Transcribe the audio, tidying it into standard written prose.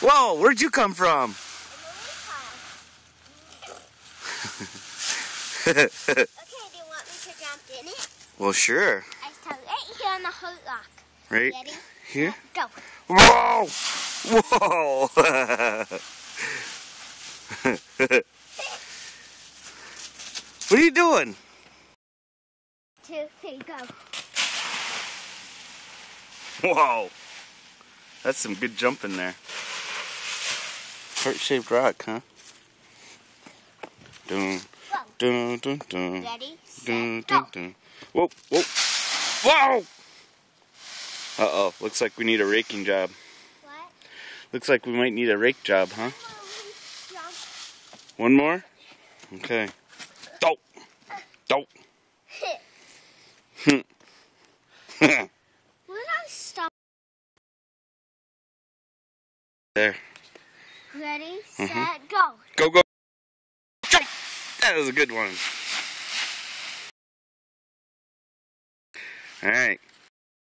Whoa, where'd you come from? Okay, do you want me to jump in it? Well, sure. I start right here on the hook lock. Right Ready? here? Go. Whoa! Whoa! What are you doing? 2, 3, go. Whoa! That's some good jumping there. Heart-shaped rock, huh? Dun, dun, dun, dun. Ready? Dun, Set, dun, go. dun. Whoa, whoa. Whoa! Uh-oh, looks like we need a raking job. What? Looks like we might need a rake job, huh? Jump. One more? Okay. Go! Go! Will I stop? There. Ready, set, go. Go, go. Jump! That was a good one. All right.